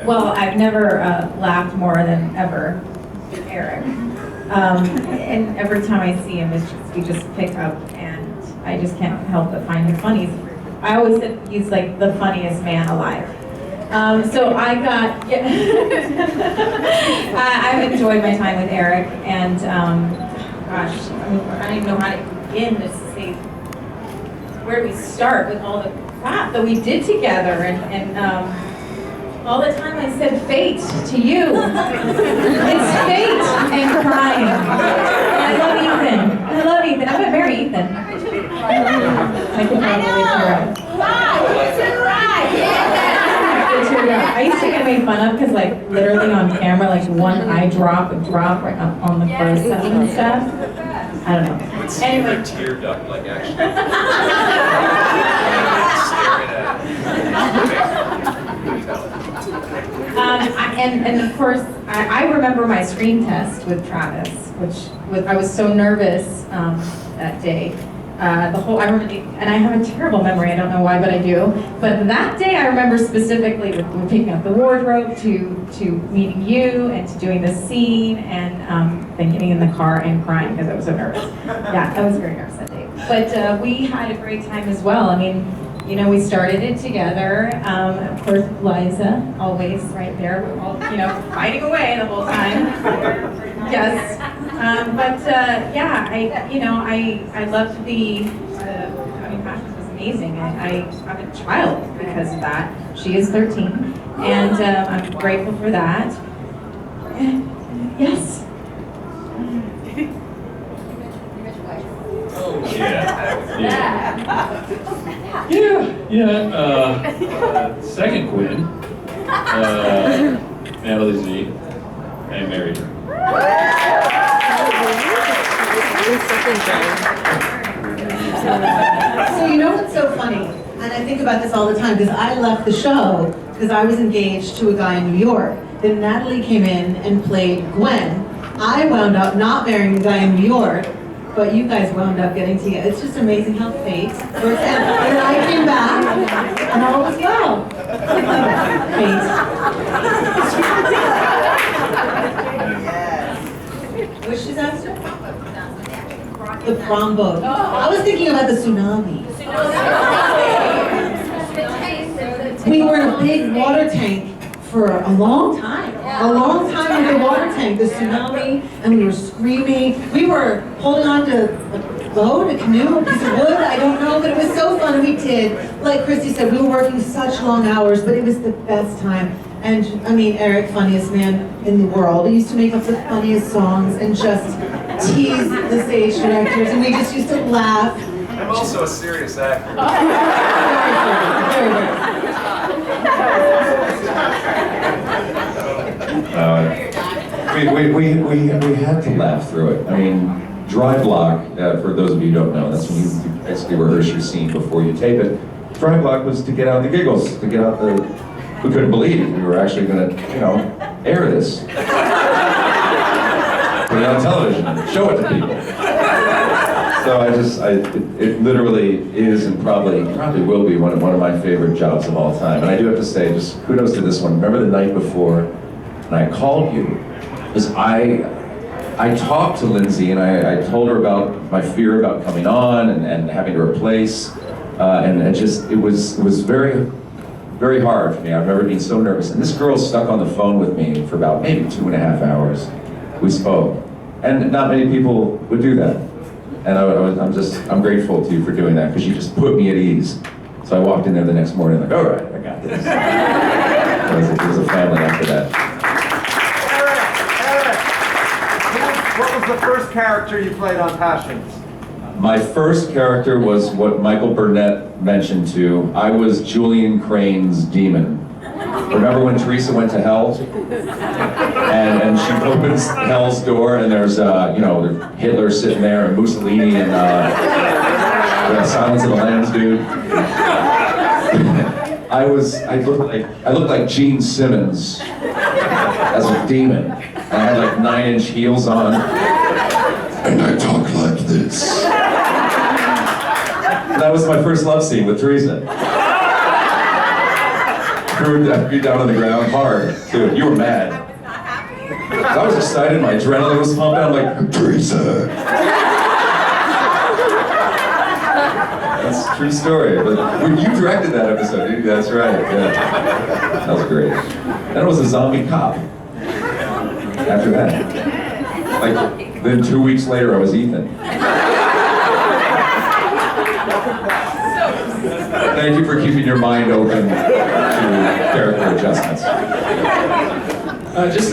Well, I've never laughed more than ever with Eric. And every time I see him, it's just, we just pick up, and I just can't help but find him funny. I always said he's like the funniest man alive. So I got, I've enjoyed my time with Eric, and gosh, I don't even know how to begin to say, where do we start with all the crap that we did together, and all the time I said fate to you. It's fate and crying. And I love Ethan. I'm gonna marry Ethan. I can probably tear up. I used to get made fun of because, like, literally on camera, like one eye drop would drop right up on the first and stuff. I don't know. Anyway, tear duct, like actually. And of course, I remember my screen test with Travis, which I was so nervous that day. I remember, and I have a terrible memory, I don't know why, but I do. But that day I remember specifically with picking up the wardrobe to meeting you and to doing the scene, and then getting in the car and crying because I was so nervous. Yeah, I was very nervous that day. But we had a great time as well. I mean, you know, we started it together. Of course, Liza, always right there. We're all, you know, fighting away the whole time. Yes. Yeah, I loved the, Passions was amazing. I have a child because of that. She is 13, and I'm grateful for that. And, yes. Second Gwen, Natalie Z, I married her. So you know what's so funny? And I think about this all the time, because I left the show because I was engaged to a guy in New York. Then Natalie came in and played Gwen. I wound up not marrying the guy in New York, but you guys wound up getting together. It's just amazing how fate works out. And then I came back, and all was well. Fate. Which disaster? The prom boat. I was thinking about the tsunami. We were in a big water tank for a long time. A long time in the water tank, the tsunami, and we were screaming. We were holding on to a boat, a canoe, a piece of wood, I don't know, but it was so fun, and we did. Like Christy said, we were working such long hours, but it was the best time. And I mean, Eric, funniest man in the world. He used to make up the funniest songs and just tease the stage directors, and we just used to laugh. I'm also a serious actor. We had to laugh through it. I mean, dry block, for those of you who don't know, that's when you basically rehearse your scene before you tape it. Dry block was to get out the giggles, to get out the... We couldn't believe we were actually going to, air this. Put it on television, show it to people. So it literally is, and probably will be one of my favorite jobs of all time. And I do have to say, just kudos to this one. Remember the night before, and I called you, because I talked to Lindsay, and I told her about my fear about coming on and having to replace, and it was very, very hard for me. I remember being so nervous. And this girl stuck on the phone with me for about maybe 2.5 hours. We spoke, and not many people would do that. And I'm grateful to you for doing that, because you just put me at ease. So I walked in there the next morning like, all right, I got this. It was a family after that. Eric, what was the first character you played on Passions? My first character was what Michael Burnett mentioned to. I was Julian Crane's demon. Remember when Teresa went to hell? And she opens hell's door, and there's Hitler sitting there, and Mussolini, and Silence of the Lambs dude. I looked like Gene Simmons as a demon. I had like 9-inch heels on, and I talk like this. That was my first love scene with Teresa. threw you down on the ground hard, too. You were mad. I was not happy. I was excited, my adrenaline was pumping. I'm like, Teresa. That's a true story. But when you directed that episode, that's right. Yeah. That was great. Then it was a zombie cop. After that. Like, then 2 weeks later, I was Ethan. Thank you for keeping your mind open to character adjustments. Just